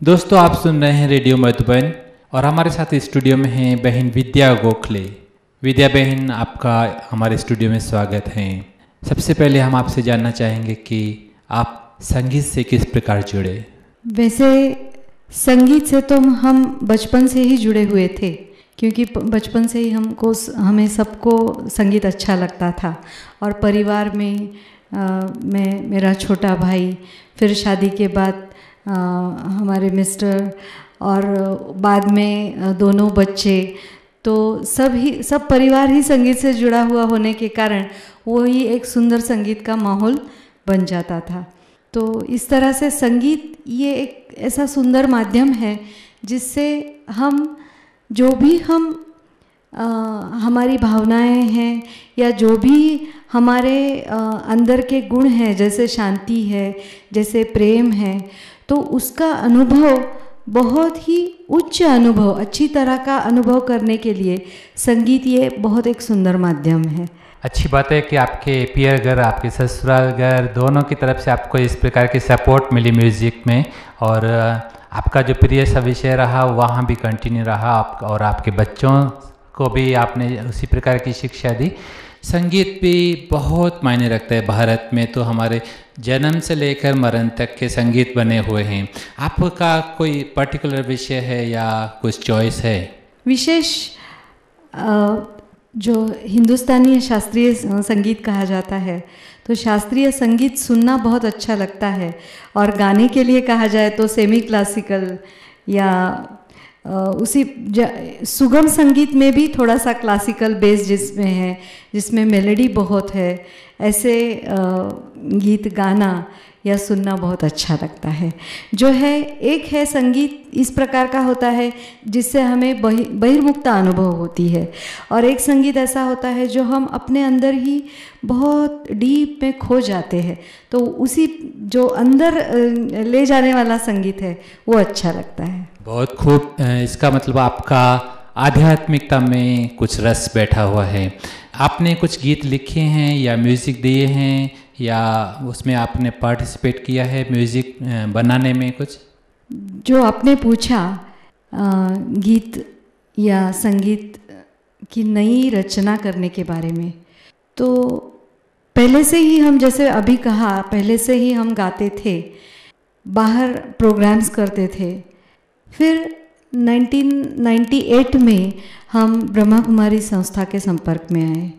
दोस्तों, आप सुन रहे हैं रेडियो मधुबन और हमारे साथ स्टूडियो में हैं बहन विद्या गोखले। विद्या बहन, आपका हमारे स्टूडियो में स्वागत है। सबसे पहले हम आपसे जानना चाहेंगे कि आप संगीत से किस प्रकार जुड़े। वैसे संगीत से तो हम बचपन से ही जुड़े हुए थे, क्योंकि बचपन से ही हमें सबको संगीत अच्छा लगता था। और परिवार में मेरा छोटा भाई, फिर शादी के बाद हमारे मिस्टर और बाद में दोनों बच्चे, तो सब परिवार ही संगीत से जुड़ा हुआ होने के कारण वो ही एक सुंदर संगीत का माहौल बन जाता था। तो इस तरह से संगीत ये एक ऐसा सुंदर माध्यम है जिससे हमारी भावनाएं हैं या जो भी हमारे अंदर के गुण हैं, जैसे शांति है, जैसे प्रेम है, तो उसका अनुभव बहुत ही उच्च अनुभव, अच्छी तरह का अनुभव करने के लिए संगीत ये बहुत एक सुंदर माध्यम है। अच्छी बात है कि आपके पियर घर, आपके ससुराल घर, दोनों की तरफ से आपको इस प्रकार की सपोर्ट मिली म्यूज़िक में, और आपका जो प्रिय सा विषय रहा वहाँ भी कंटिन्यू रहा, और आपके बच्चों को भी आपने उसी प्रकार की शिक्षा दी। संगीत भी बहुत मायने रखता है। भारत में तो हमारे जन्म से लेकर मरण तक के संगीत बने हुए हैं। आपका कोई पर्टिकुलर विषय है या कुछ चॉइस है? विशेष जो हिंदुस्तानी शास्त्रीय संगीत कहा जाता है, तो शास्त्रीय संगीत सुनना बहुत अच्छा लगता है। और गाने के लिए कहा जाए तो सेमी क्लासिकल या सुगम संगीत में भी थोड़ा सा क्लासिकल बेस जिसमें मेलोडी बहुत है, ऐसे गीत गाना या सुनना बहुत अच्छा लगता है। जो है, एक है संगीत इस प्रकार का होता है जिससे हमें बहिर्मुखता अनुभव होती है, और एक संगीत ऐसा होता है जो हम अपने अंदर ही बहुत डीप में खो जाते हैं, तो उसी जो अंदर ले जाने वाला संगीत है वो अच्छा लगता है। बहुत खूब। इसका मतलब आपका आध्यात्मिकता में कुछ रस बैठा हुआ है। आपने कुछ गीत लिखे हैं या म्यूज़िक दिए हैं या उसमें आपने पार्टिसिपेट किया है म्यूज़िक बनाने में कुछ? जो आपने पूछा गीत या संगीत की नई रचना करने के बारे में, तो पहले से ही हम, जैसे अभी कहा, पहले से ही हम गाते थे, बाहर प्रोग्राम्स करते थे। फिर 1998 में हम ब्रह्मा कुमारी संस्था के संपर्क में आए,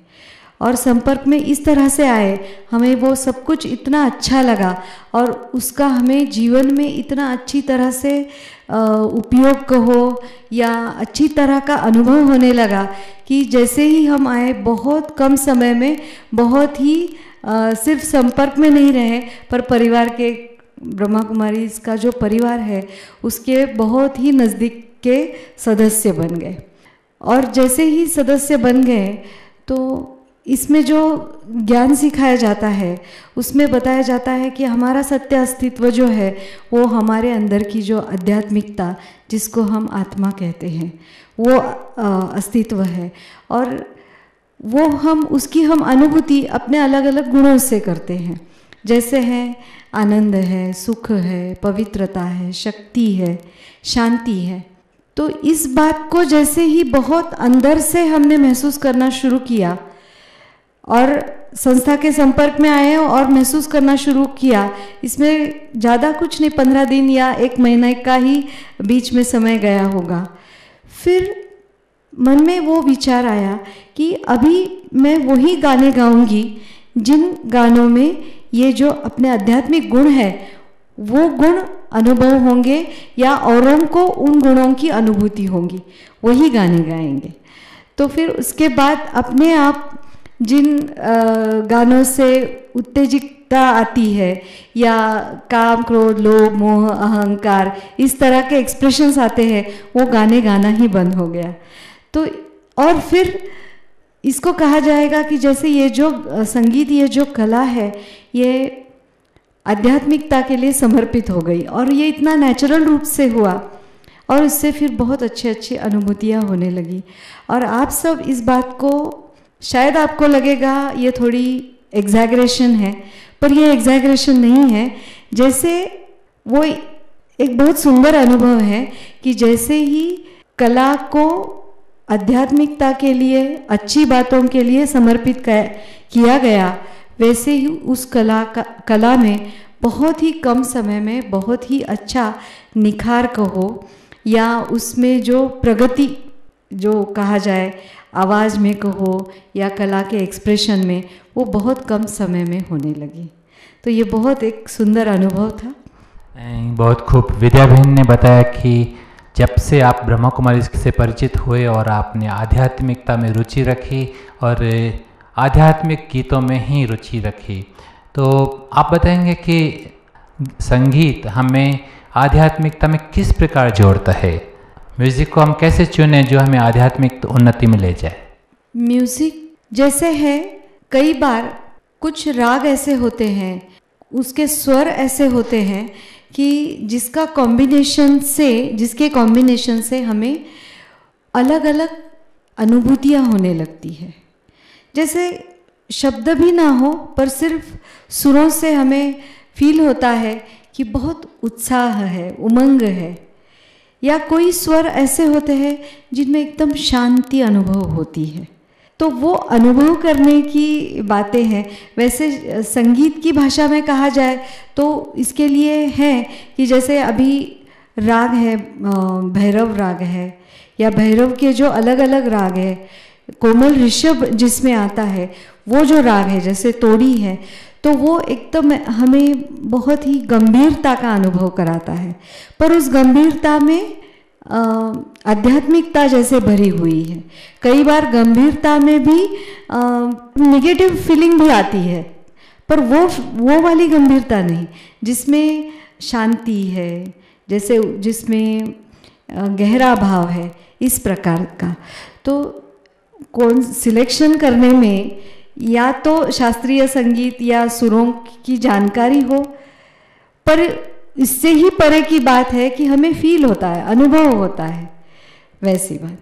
और संपर्क में इस तरह से आए, हमें वो सब कुछ इतना अच्छा लगा और उसका हमें जीवन में इतना अच्छी तरह से उपयोग कहो या अच्छी तरह का अनुभव होने लगा कि जैसे ही हम आए बहुत कम समय में बहुत ही सिर्फ संपर्क में नहीं रहे, पर परिवार के, ब्रह्मा कुमारी का जो परिवार है उसके बहुत ही नज़दीक के सदस्य बन गए। और जैसे ही सदस्य बन गए तो इसमें जो ज्ञान सिखाया जाता है उसमें बताया जाता है कि हमारा सत्य अस्तित्व जो है वो हमारे अंदर की जो आध्यात्मिकता, जिसको हम आत्मा कहते हैं, वो अस्तित्व है, और वो उसकी हम अनुभूति अपने अलग अलग गुणों से करते हैं। जैसे है आनंद है, सुख है, पवित्रता है, शक्ति है, शांति है। तो इस बात को जैसे ही बहुत अंदर से हमने महसूस करना शुरू किया और संस्था के संपर्क में आए और महसूस करना शुरू किया, इसमें ज़्यादा कुछ नहीं, 15 दिन या 1 महीने का ही बीच में समय गया होगा। फिर मन में वो विचार आया कि अभी मैं वही गाने गाऊंगी जिन गानों में ये जो अपने आध्यात्मिक गुण है वो गुण अनुभव होंगे या औरों को उन गुणों की अनुभूति होगी, वही गाने गाएंगे। तो फिर उसके बाद अपने आप जिन गानों से उत्तेजितता आती है या काम, क्रोध, लोभ, मोह, अहंकार, इस तरह के एक्सप्रेशंस आते हैं, वो गाने गाना ही बंद हो गया। तो और फिर इसको कहा जाएगा कि जैसे ये जो संगीत, ये जो कला है, ये आध्यात्मिकता के लिए समर्पित हो गई, और ये इतना नेचुरल रूप से हुआ और इससे फिर बहुत अच्छी अच्छी अनुभूतियाँ होने लगी। और आप सब इस बात को, शायद आपको लगेगा ये थोड़ी एग्जैगरेशन है, पर ये एग्जैगरेशन नहीं है। जैसे वो एक बहुत सुंदर अनुभव है कि जैसे ही कला को आध्यात्मिकता के लिए, अच्छी बातों के लिए समर्पित किया गया, वैसे ही उस कला में बहुत ही कम समय में बहुत ही अच्छा निखार कहो या उसमें जो प्रगति जो कहा जाए, आवाज़ में कहो या कला के एक्सप्रेशन में, वो बहुत कम समय में होने लगी। तो ये बहुत एक सुंदर अनुभव था। बहुत खूब। विद्या बहन ने बताया कि जब से आप ब्रह्मा कुमारी से परिचित हुए और आपने आध्यात्मिकता में रुचि रखी और आध्यात्मिक गीतों में ही रुचि रखी, तो आप बताएंगे कि संगीत हमें आध्यात्मिकता में किस प्रकार जोड़ता है? म्यूज़िक को हम कैसे चुनें जो हमें आध्यात्मिक उन्नति में ले जाए? म्यूज़िक जैसे है, कई बार कुछ राग ऐसे होते हैं, उसके स्वर ऐसे होते हैं कि जिसके कॉम्बिनेशन से हमें अलग अलग अनुभूतियाँ होने लगती है। जैसे शब्द भी ना हो पर सिर्फ सुरों से हमें फील होता है कि बहुत उत्साह है, उमंग है। या कोई स्वर ऐसे होते हैं जिनमें एकदम शांति अनुभव होती है। तो वो अनुभव करने की बातें हैं। वैसे संगीत की भाषा में कहा जाए तो इसके लिए है कि जैसे अभी राग है, भैरव राग है, या भैरव के जो अलग अलग राग है, कोमल ऋषभ जिसमें आता है, वो जो राग है जैसे तोड़ी है, तो वो एकदम हमें बहुत ही गंभीरता का अनुभव कराता है। पर उस गंभीरता में आध्यात्मिकता जैसे भरी हुई है। कई बार गंभीरता में भी नेगेटिव फीलिंग भी आती है, पर वो वाली गंभीरता नहीं जिसमें शांति है, जैसे जिसमें गहरा भाव है, इस प्रकार का। तो कौन सिलेक्शन करने में या तो शास्त्रीय संगीत या सुरों की जानकारी हो, पर इससे ही परे की बात है कि हमें फील होता है, अनुभव होता है, वैसी बात।